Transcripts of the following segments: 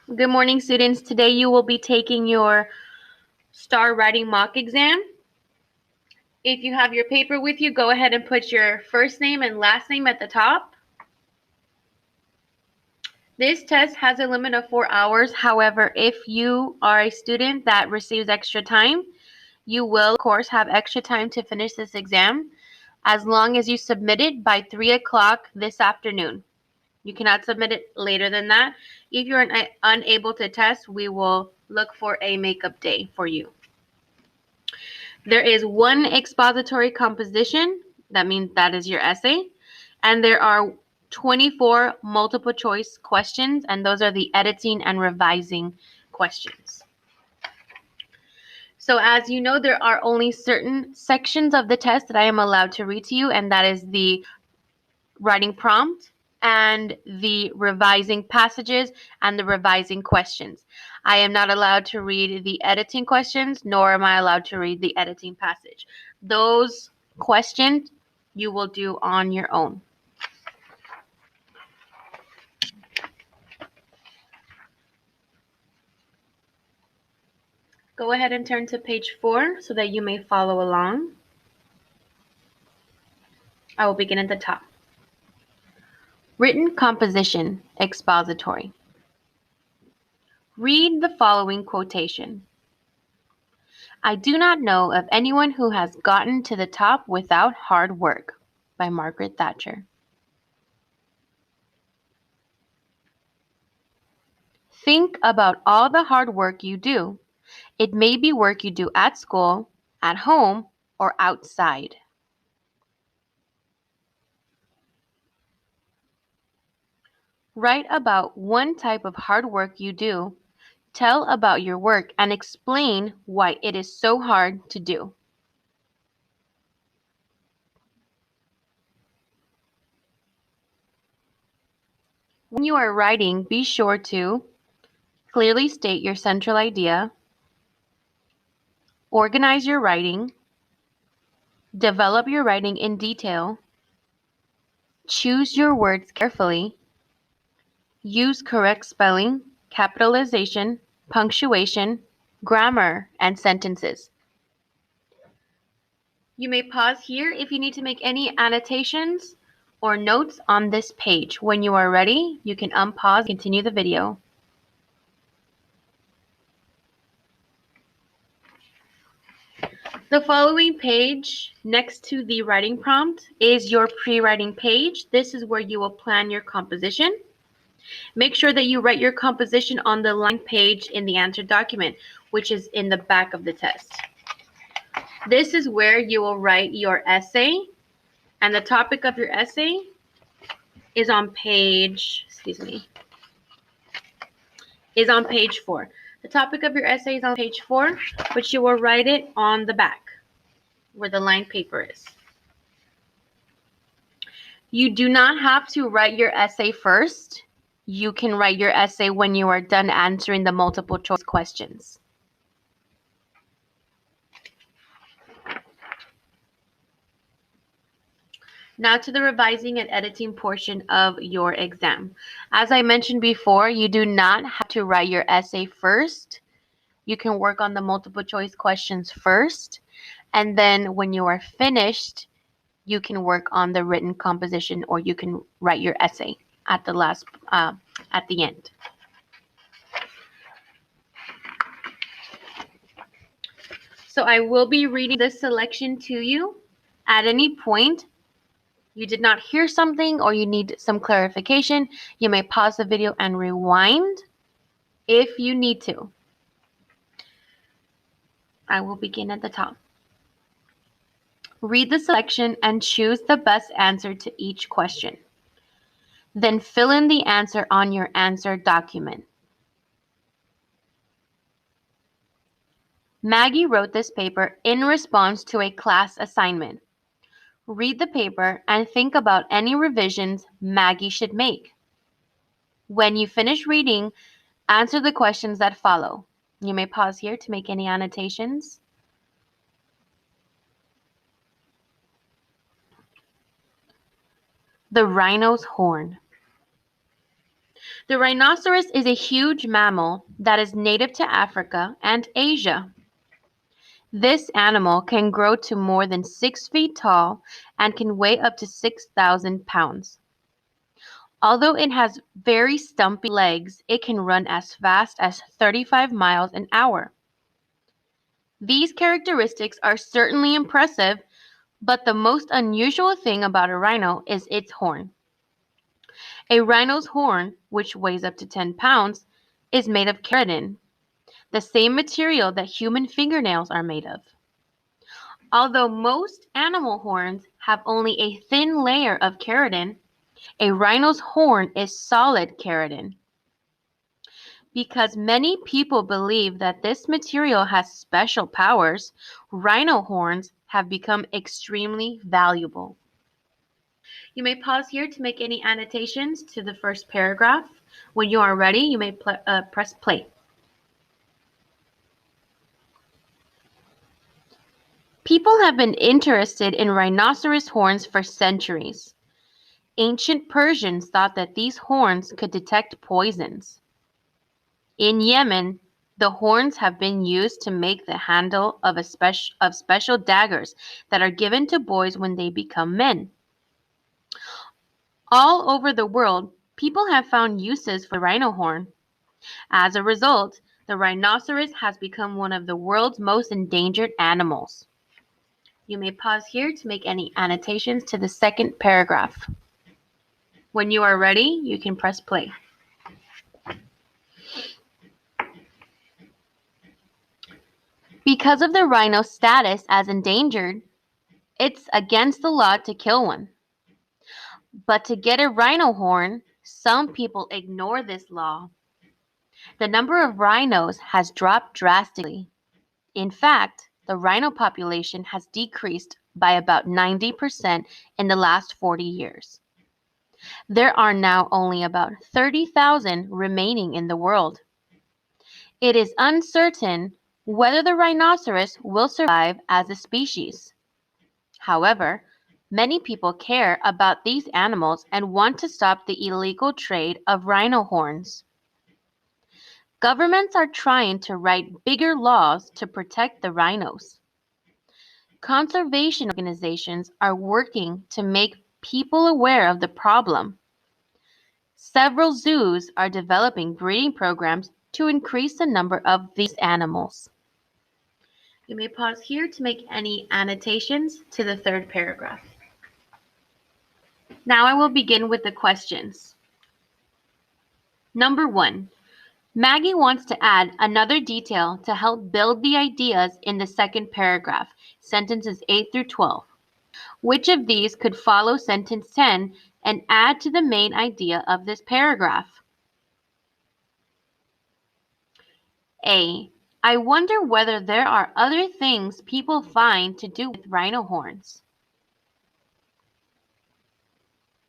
Good morning, students. Today you will be taking your STAAR writing mock exam. If you have your paper with you, go ahead and put your first name and last name at the top. This test has a limit of 4 hours. However, if you are a student that receives extra time, you will, of course, have extra time to finish this exam as long as you submit it by 3 o'clock this afternoon. You cannot submit it later than that. If you're unable to test, we will look for a makeup day for you. There is one expository composition, that means that is your essay, and there are 24 multiple choice questions, and those are the editing and revising questions. So as you know, there are only certain sections of the test that I am allowed to read to you, and that is the writing prompt and the revising passages and the revising questions. I am not allowed to read the editing questions, nor am I allowed to read the editing passage. Those questions you will do on your own. Go ahead and turn to page 4 so that you may follow along. I will begin at the top. Written composition, expository. Read the following quotation. I do not know of anyone who has gotten to the top without hard work, by Margaret Thatcher. Think about all the hard work you do. It may be work you do at school, at home, or outside. Write about one type of hard work you do. Tell about your work and explain why it is so hard to do. When you are writing, be sure to clearly state your central idea, organize your writing, develop your writing in detail, choose your words carefully, use correct spelling, capitalization, punctuation, grammar, and sentences. You may pause here if you need to make any annotations or notes on this page. When you are ready, you can unpause and continue the video. The following page next to the writing prompt is your pre-writing page. This is where you will plan your composition. Make sure that you write your composition on the line page in the answer document, which is in the back of the test. This is where you will write your essay, and the topic of your essay is on page, is on page 4. The topic of your essay is on page 4, but you will write it on the back where the lined paper is. You do not have to write your essay first. You can write your essay when you are done answering the multiple choice questions. Now to the revising and editing portion of your exam. As I mentioned before, you do not have to write your essay first. You can work on the multiple choice questions first, and then when you are finished, you can work on the written composition, or you can write your essay at the end. So I will be reading this selection to you. At any point you did not hear something or you need some clarification, you may pause the video and rewind if you need to. I will begin at the top. Read the selection and choose the best answer to each question. Then fill in the answer on your answer document. Maggie wrote this paper in response to a class assignment. Read the paper and think about any revisions Maggie should make. When you finish reading, answer the questions that follow. You may pause here to make any annotations. The Rhinos Horn. The rhinoceros is a huge mammal that is native to Africa and Asia. This animal can grow to more than 6 feet tall and can weigh up to 6,000 pounds. Although it has very stumpy legs, it can run as fast as 35 miles an hour. These characteristics are certainly impressive, but the most unusual thing about a rhino is its horn. A rhino's horn, which weighs up to 10 pounds, is made of keratin, the same material that human fingernails are made of. Although most animal horns have only a thin layer of keratin, a rhino's horn is solid keratin. Because many people believe that this material has special powers, rhino horns have become extremely valuable. You may pause here to make any annotations to the first paragraph. When you are ready, you may press play. People have been interested in rhinoceros horns for centuries. Ancient Persians thought that these horns could detect poisons. In Yemen, the horns have been used to make the handle of special daggers that are given to boys when they become men. All over the world, people have found uses for the rhino horn. As a result, the rhinoceros has become one of the world's most endangered animals. You may pause here to make any annotations to the second paragraph. When you are ready, you can press play. Because of the rhino's status as endangered, it's against the law to kill one. But to get a rhino horn, some people ignore this law. The number of rhinos has dropped drastically. In fact, the rhino population has decreased by about 90% in the last 40 years. There are now only about 30,000 remaining in the world. It is uncertain whether the rhinoceros will survive as a species. However, many people care about these animals and want to stop the illegal trade of rhino horns. Governments are trying to write bigger laws to protect the rhinos. Conservation organizations are working to make people aware of the problem. Several zoos are developing breeding programs to increase the number of these animals. You may pause here to make any annotations to the third paragraph. Now I will begin with the questions. Number 1. Maggie wants to add another detail to help build the ideas in the second paragraph, sentences 8 through 12. Which of these could follow sentence 10 and add to the main idea of this paragraph? A. I wonder whether there are other things people find to do with rhino horns.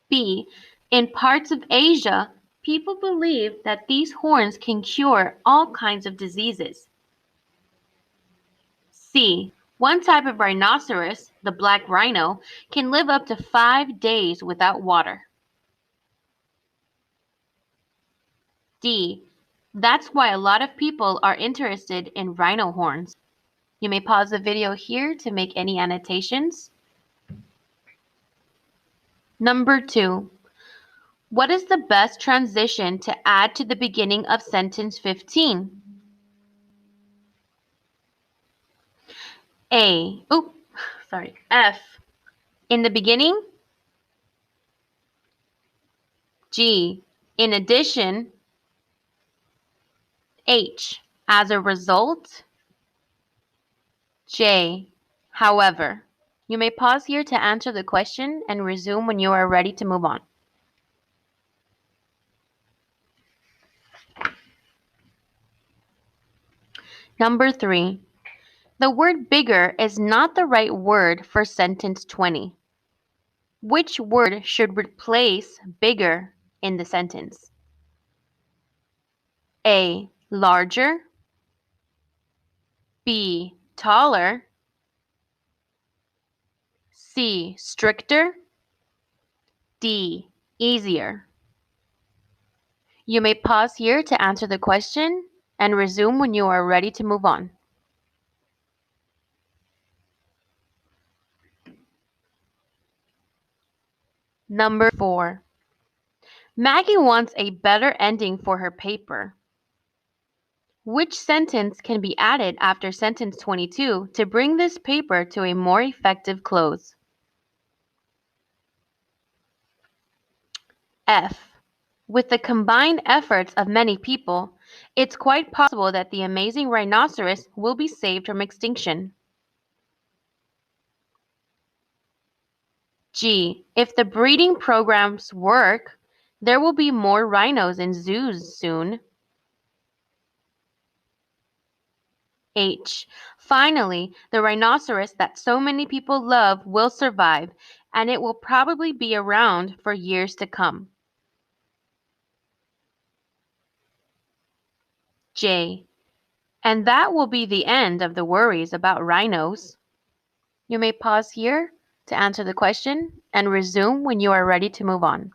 B. In parts of Asia, people believe that these horns can cure all kinds of diseases. C. One type of rhinoceros, the black rhino, can live up to 5 days without water. D. That's why a lot of people are interested in rhino horns. You may pause the video here to make any annotations. Number 2. What is the best transition to add to the beginning of sentence 15? F. In the beginning. G. In addition. H. As a result. J. However. You may pause here to answer the question and resume when you are ready to move on. Number 3. The word bigger is not the right word for sentence 20. Which word should replace bigger in the sentence? A. Larger. B. Taller. C. Stricter. D. Easier. You may pause here to answer the question and resume when you are ready to move on. Number 4. Maggie wants a better ending for her paper. Which sentence can be added after sentence 22 to bring this paper to a more effective close? F. With the combined efforts of many people, it's quite possible that the amazing rhinoceros will be saved from extinction. G. If the breeding programs work, there will be more rhinos in zoos soon. H. Finally, the rhinoceros that so many people love will survive, and it will probably be around for years to come. J. And that will be the end of the worries about rhinos. You may pause here to answer the question and resume when you are ready to move on.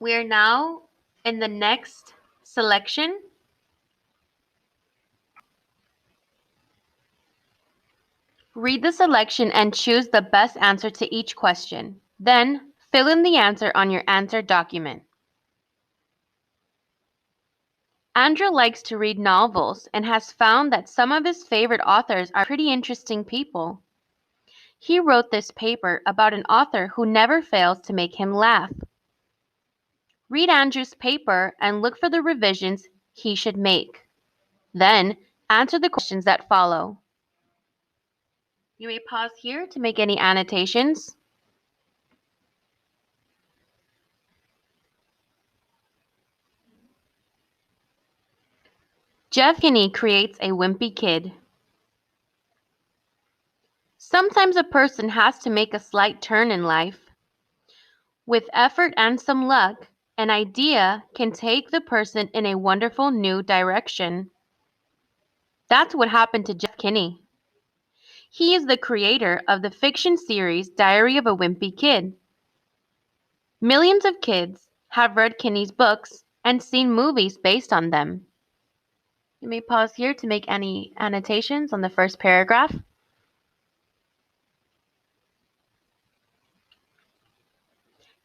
We are now in the next selection. Read the selection and choose the best answer to each question. Then, fill in the answer on your answer document. Andrew likes to read novels and has found that some of his favorite authors are pretty interesting people. He wrote this paper about an author who never fails to make him laugh. Read Andrew's paper and look for the revisions he should make. Then, answer the questions that follow. You may pause here to make any annotations. Jeff Kinney creates a wimpy kid. Sometimes a person has to make a slight turn in life. With effort and some luck, an idea can take the person in a wonderful new direction. That's what happened to Jeff Kinney. He is the creator of the fiction series Diary of a Wimpy Kid. Millions of kids have read Kinney's books and seen movies based on them. You may pause here to make any annotations on the first paragraph.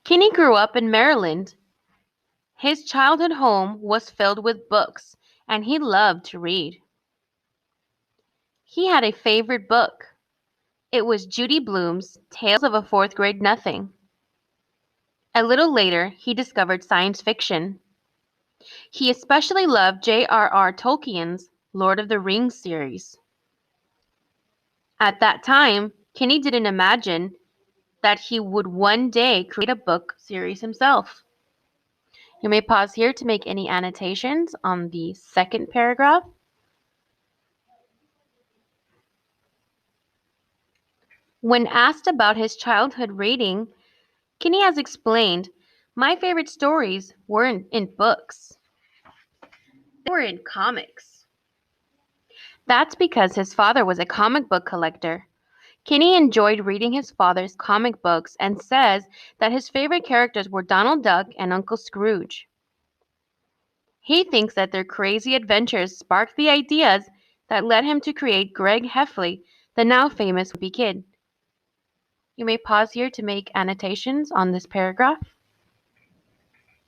Kinney grew up in Maryland. His childhood home was filled with books, and he loved to read. He had a favorite book. It was Judy Blume's Tales of a Fourth Grade Nothing. A little later, he discovered science fiction. He especially loved J.R.R. Tolkien's Lord of the Rings series. At that time, Kinney didn't imagine that he would one day create a book series himself. You may pause here to make any annotations on the second paragraph. When asked about his childhood reading, Kinney has explained, "My favorite stories weren't in books. They were in comics." That's because his father was a comic book collector. Kinney enjoyed reading his father's comic books and says that his favorite characters were Donald Duck and Uncle Scrooge. He thinks that their crazy adventures sparked the ideas that led him to create Greg Heffley, the now famous Wimpy Kid. You may pause here to make annotations on this paragraph.